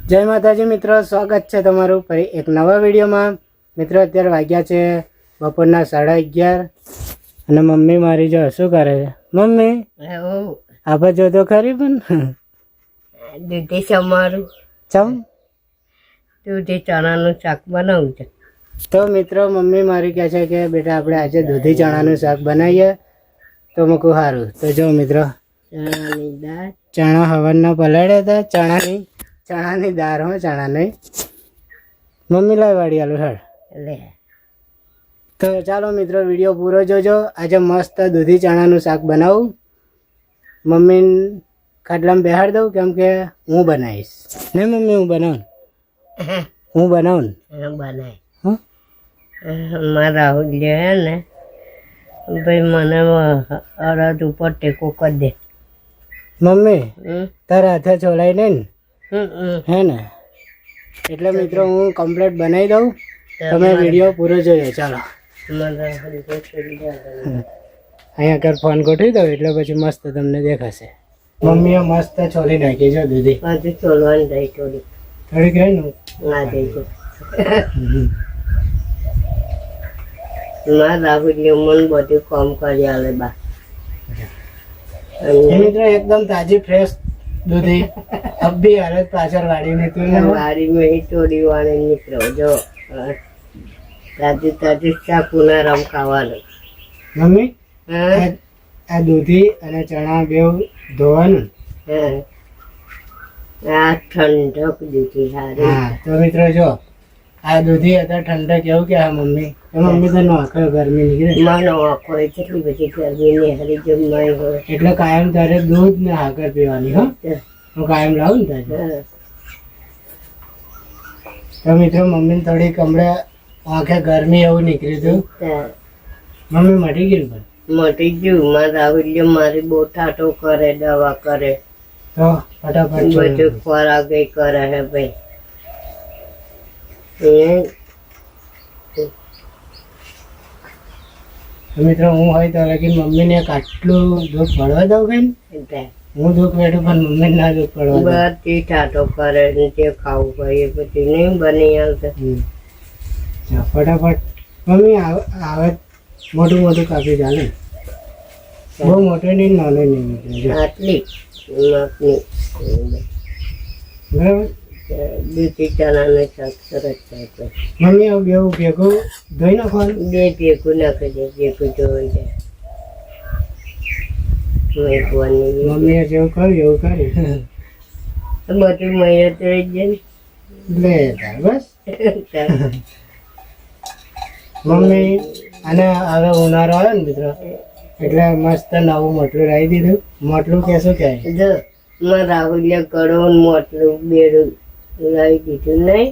જય માતાજી મિત્રો, સ્વાગત છે તમારું ફરી એક નવા વિડીયોમાં. મિત્રો અત્યારે વાગ્યા છે બપોરના 11:30 અને મમ્મી મારી જો શું કરે છે? મમ્મી આભા જો તો ખરી પણ દૂધી સમારું ચમ દૂધી ચણાનું શાક બનાવું છે. તો મિત્રો મમ્મી મારી કહે છે કે બેટા આપણે આજે દૂધી ચણાનું શાક બનાવીએ. તો મૂકું સારું. તો જો મિત્રો ચણાની દાળ, ચણા હવારના પલાળ્યા હતા. ચણાની દાળ હો, ચણા નહીં. મમ્મી લાવી વાળી આલું હળ. લે તો ચાલો મિત્રો વિડીયો પૂરો જોજો. આજે મસ્ત દૂધી ચણાનું શાક બનાવું. મમ્મીને ખાટલામાં બેહાડી દઉં કેમ કે હું બનાવીશ. નહીં મમ્મી હું બનાવું બનાય હં મારા રાહુલ જે હે ને ભાઈ મને અડદ ઉપર ટેકો કરી દે. મમ્મી હમ? તારા હાથે છોલાઈ નહીં ને હમ, હમ. હે ને? એટલે મિત્રો હું કમ્પ્લીટ બનાવી દઉં. તમે વિડીયો પૂરો જોયો. ચાલો મારા રાહુલ જે છોડી દે. અહીંયા કર ફોન ગોઠવી દઉં એટલે પછી મસ્ત તમને દેખાશે. મમ્મીએ મસ્ત છોલી નાખી છે દૂધી. પાછું છોલવાની રહી થોડી થોડીક રહી ને ના દઈ છે. મારા રાહુલ જે મન બધું કામ કરી આલે બા. એ મિત્રો એકદમ તાજી ફ્રેશ દૂધી અબી હાલત પાછળ વાળીને તું વાડી મેં તોડી વાળે નીકળો જો તાજી તાજી ચાકુના રમ ખાવાનું. મમ્મી હા આ દૂધી અને ચણા બેવ ધોવાનું. હા આ ઠંડક દીધી સારી. હા તો મિત્રો જો આ દૂધી અત્યારે ઠંડક એવું કે હા મમ્મી તો મમ્મી તો નોખે ગરમી નીકળે માનો આંખો હોય કેટલી બધી ગરમી ને હરી જમાઈ હોય. એટલે કાયમ તારે દૂધ ને હાકર પીવાની. હો હું કાયમ લાવું ને તારે. હા. તો મિત્રો મમ્મીને થોડીક હમણાં આંખે ગરમી એવું નીકળ્યું હતું. હા. મમ્મી મટી ગયું પણ મોટી ગયું મારા રાહુલ મારી બહુ ઠાટો કરે, દવા કરે, તો ફટાફટ બધું ખોરાક એ કરે હે ભાઈ. તો મિત્રો હું હોય તો લગીન મમ્મીને એક આટલું દુઃખ પડવા દઉં બેન. હું દુઃખ બેઠું પણ મમ્મીને ના દુઃખ પડવા દઉં. બધી ઠાટો કરે ને જે ખાવું હોય એ બધું નહીં બની આવશે. ચાલ, ફટાફટ મમ્મી આવે મોટું મોટું કાપી ચાલે. બહુ મોટો નહીં નાનો નહીં મિત્રો. આટલી માપની બરાબર. દૂધી ચણાનું શાક સરસ થાય. મમ્મી આવું બેવું ભેગું ધોઈ નાખવાનું. બે ભેગું નાખી દે, ભેગું જોઈ જાય મેકવાની. મમ્મીએ જેવું કર્યું એવું કર્યું. બધું મહિને તો રહી જાય લે તાર બસ. ને. મમ્મી અને હવે ઉનાળો આવે ને મિત્રો એટલે મસ્ત નવું મોટલું લાવી દીધું. મોટલું કે શું કહેવાય? જો મારા રાહુલે કડો મોટલું બેડું લાવી દીધું નહીં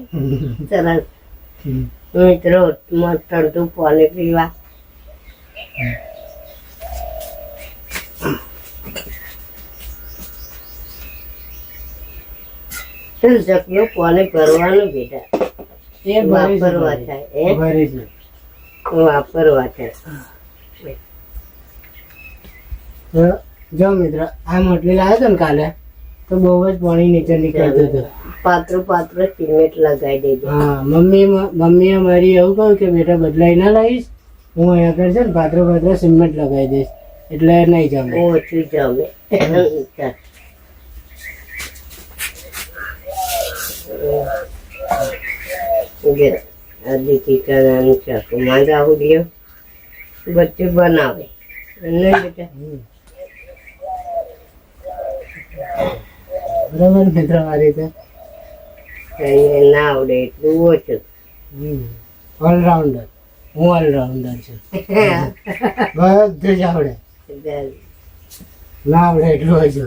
સરસ. મિત્રો ઠંડુ પાણી પીવા. જગનું પાણી ભરવાનું બેટા. એ ભરી છે, વાપરવા થાય હે? ભરી છે. વાપરવા થાય. તો જો મિત્રો આ મોટલી લાવ્યો હતો ને કાલે તો બહુ જ પાણી નીચે નીકળતું હતું. પાતળું પાતળું સિમેન્ટ લગાવી દેજો. હા મમ્મીએ મારી એવું કહ્યું કે બેટા બદલાઈ ના લાવીશ, હું અહીંયા કરશે ને પાતળું સિમેન્ટ લગાવી દઈશ એટલે નહીં જમે. ઓછું જમે. દીધી ચણાનું શાક મારા રાહુલિયો બધું બનાવે નહીં બેટા. બરાબર મિત્રો આ રીતે એને ના આવડે એટલું ઓછું. ઓલરાઉન્ડર. હું ઓલરાઉન્ડર છું. બધું જ આવડે. ના આવડે એટલું હજુ.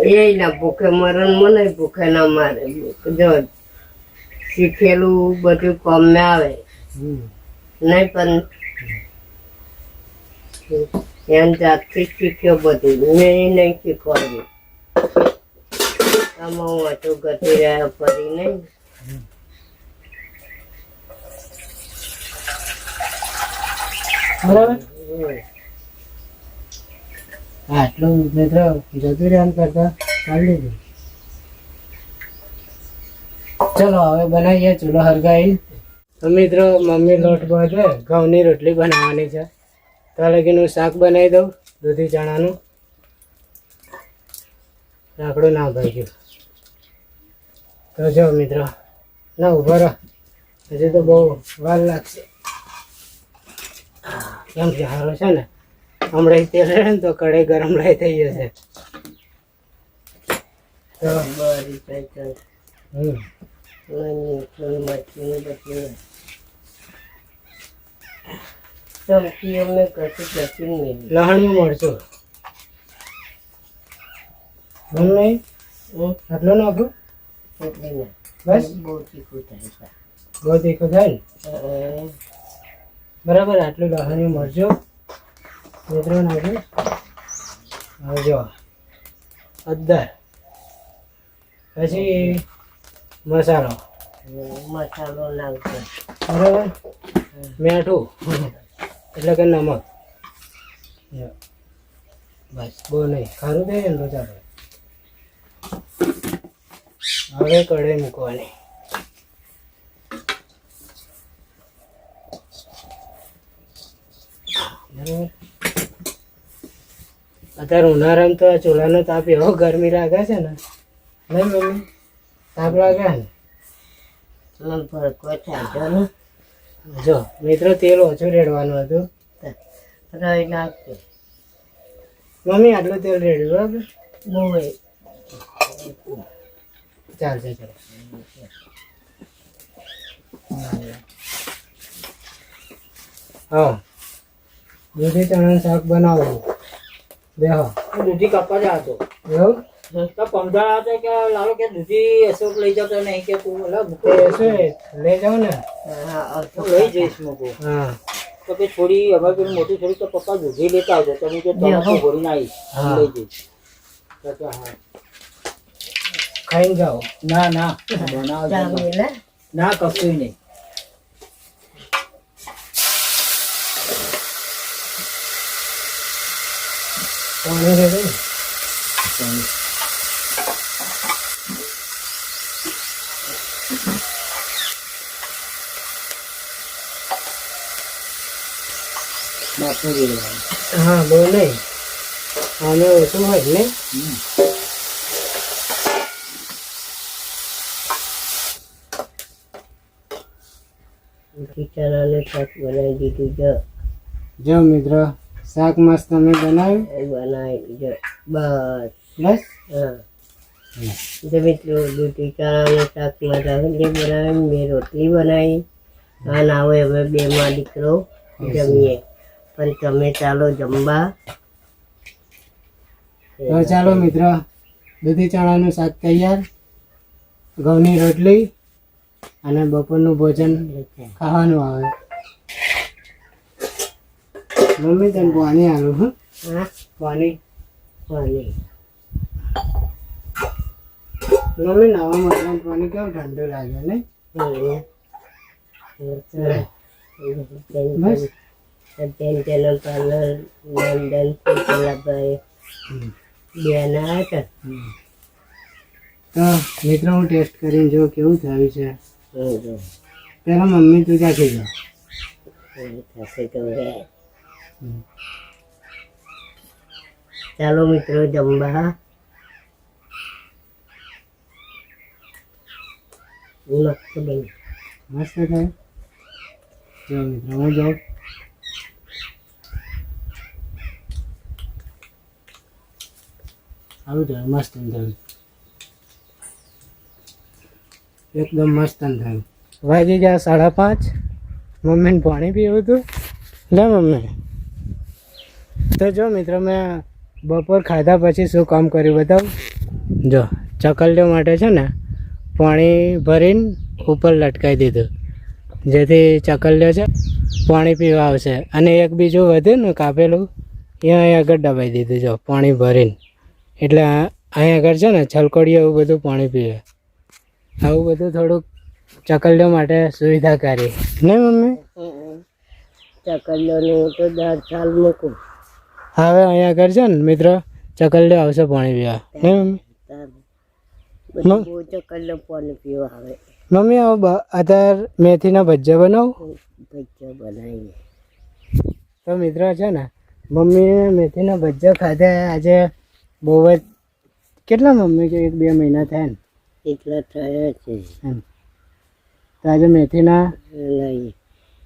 એ ના ભૂખે મરણ મને ભૂખે ના મારે. જો શીખેલું બધું કામ આવે નહીં પણ એમ જાતથી શીખ્યો બધું. મેં નહીં શીખવાડ્યું. આમાં હું હતું ગતી રહ્યા ફરી નહીં. બરાબર. આટલું મિત્રો જતું રહ્યા કરતા ચાલી લીધું. ચલો હવે બનાવીએ ચૂલો હરગાઈ. તો મિત્રો મમ્મી લોટ બાંધે ઘઉંની રોટલી બનાવવાની છે. તો લગીનું શાક બનાવી દઉં દૂધી ચણાનું. લાકડું ના ભાગ્યું. તો જો મિત્રો ના ઉભો રહો, હજી તો બહુ વાર લાગશે. કેમ કે સારું છે ને, હમણાં તેલ રહે ને તો કઢાઈ ગરમ રહી થઈ જશે. તો લહણિયું મળશું નહીં, આટલું નાખું બસ. બહુ તીખું થાય ને, બરાબર. આટલું લહણિયું મરચું મિત્રો નાખ્યું. હવે જો અદર, પછી મસાલો નાખજો બરાબર. મીઠું એટલે કે નમક, બસ. બહુ નહીં, ખારું થઈ ને તો ચાલો. હવે કઢાઈ મૂકવાની. બરાબર. અત્યારે ઉનાળામાં તો ચૂલાનો તાપ એવો ગરમી લાગે છે ને, નહીં મમ્મી? તાપ લાગે ને. જો મિત્રો તેલ ઓછું રેડવાનું હતું. મમ્મી આટલું તેલ રેડ્યું બરાબર. ચાલશે ચાલો. હા, દૂધી ચણાનું શાક બનાવવું. બેહો. દૂધી કાપવા જ હતો એવું તો પમદાળ હતો કે લાલો કે દૂધી અશોક લઈ જતો નહીં કે તું અલગ લઈ જાઉં ને. લઈ જઈશ મૂકું. હા તો કે થોડી હવે પેલું મોટી થોડી તો પપ્પા દૂધી લેતા આવજો તમે કે તમે ભરીને આવીશ લઈ જઈશ. તો કે હા ખાઈને જાઓ. ના ના બનાવજો ના કશું નહીં. પાણી રેડે. હા બહુ નહીં, આને ઓછું હોય ને. ચણાનું શાક બનાવી દીધું છે. જો મિત્રો શાક મસ્ત તમે બનાવ્યું. બનાવી છે બસ. બસ હા તો મિત્રો દૂધી ચણાનું શાક મારા જે બનાવી, મેં રોટલી બનાવી. અને આવો હવે બે માં દીકરો જમીએ. પણ તમે ચાલો જમવા. તો ચાલો મિત્રો, દૂધી ચણાનું શાક તૈયાર, ઘઉંની રોટલી અને બપોરનું ભોજન ખાવાનું આવે. મમ્મી તને પાણી આલું. હું હા પાણી પાણી મમ્મી નાવા માટે પાણી કેવું ઠંડુ લાગે ને. બસ અત્યારે પાર્લર લંડન પેલાભાઈ બેન આવ્યા હતા. તો મિત્રો હું ટેસ્ટ કરીને જો કેવું થયું છે. પેલા મમ્મી તું ચાખી જાઓ. થશે તો રે. ચાલો મિત્રો જમવા. મસ્ત બન્યું. મસ્ત થાય. જો મિત્રો હું જાઉં. સારું થયું, મસ્ત થયું, એકદમ મસ્ત થયું. વાગી ગયા 5:30. મમ્મીને પાણી પીવું હતું. લે મમ્મી. તો જો મિત્રો મેં બપોર ખાધા પછી શું કામ કર્યું બતાવું. જો ચકલીઓ માટે છે ને પાણી ભરીને ઉપર લટકાવી દીધું, જેથી ચકલીઓ છે પાણી પીવા આવશે. અને એક બીજું વધ્યું ને કાપેલું એ અહીં આગળ દબાવી દીધું જો પાણી ભરીને. એટલે અહીં આગળ છે ને છલકોડીઓ એવું બધું પાણી પીવે. આવું બધું થોડુંક ચકલીઓ માટે સુવિધાકારી નહીં મમ્મી? ચકલીઓનું તો 10 સાલ મૂકું. હવે અહીંયા આગળ છે ને મિત્રો ચકલીઓ આવશે પાણી પીવા નહીં મમ્મી? બહુ ચકલીઓ પાણી પીવા આવે. મમ્મી અત્યારે મેથીના ભજીયા બનાવું. ભજીયા બનાવીએ. તો મિત્રો છે ને મમ્મીએ મેથીના ભજીયા ખાધા આજે બહુ જ કેટલા મમ્મી કે 1-2 મહિના થયા ને એટલા થયા છે. એમ. તો આજે મેથીના લઈએ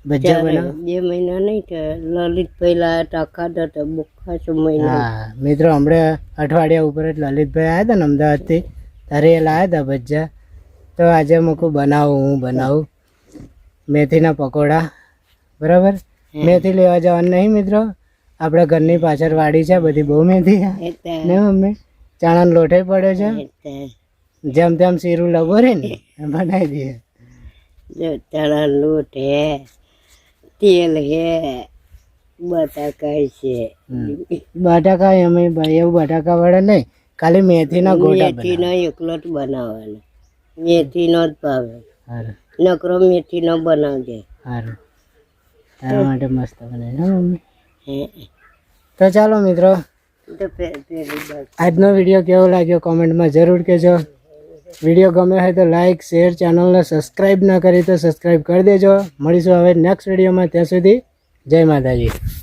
ભજીયા બનાવ. 2 મહિના નહીં થયા. લલિતભાઈ લાયા હતા ખાધા હતા બહુ ખાસો મહિના. હા મિત્રો હમણાં અઠવાડિયા ઉપર જ લલિતભાઈ આવ્યા હતા ને અમદાવાદથી ત્યારે એ લાવ્યા હતા ભજીયા. તો આજે મૂકું હું બનાવું મેથીના પકોડા. બરાબર. મેથી લેવા જવાનું નહીં મિત્રો, આપણે ઘરની પાછળ વાડી છે બધી બહુ મેથી ને મમ્મી ચણાનો લોટે પડ્યો છે, જેમ તેમ શીરું લગોરે ને બનાવી દઈએ. ચણા લોટ હે, તેલ હે, બટાકા છે. બટાકા અમે એવું બટાકા વાળા નહીં, ખાલી મેથીના ગોટા મેથીનો એકલો જ બનાવવાનો. મેથીનો જ ભાવે. સારું નકરો મેથીનો બનાવજે. સારું તારા માટે મસ્ત બનાવી ને મમ્મી. હે તો ચાલો મિત્રો તો પેલી બસ આજનો વિડીયો કેવો લાગ્યો કોમેન્ટમાં જરૂર કહેજો. વિડીયો ગમે હોય તો લાઈક શેર, ચેનલને સબસ્ક્રાઈબ ના કરી તો સબસ્ક્રાઈબ કરી દેજો. મળીશું હવે નેક્સ્ટ વિડીયોમાં. ત્યાં સુધી જય માતાજી.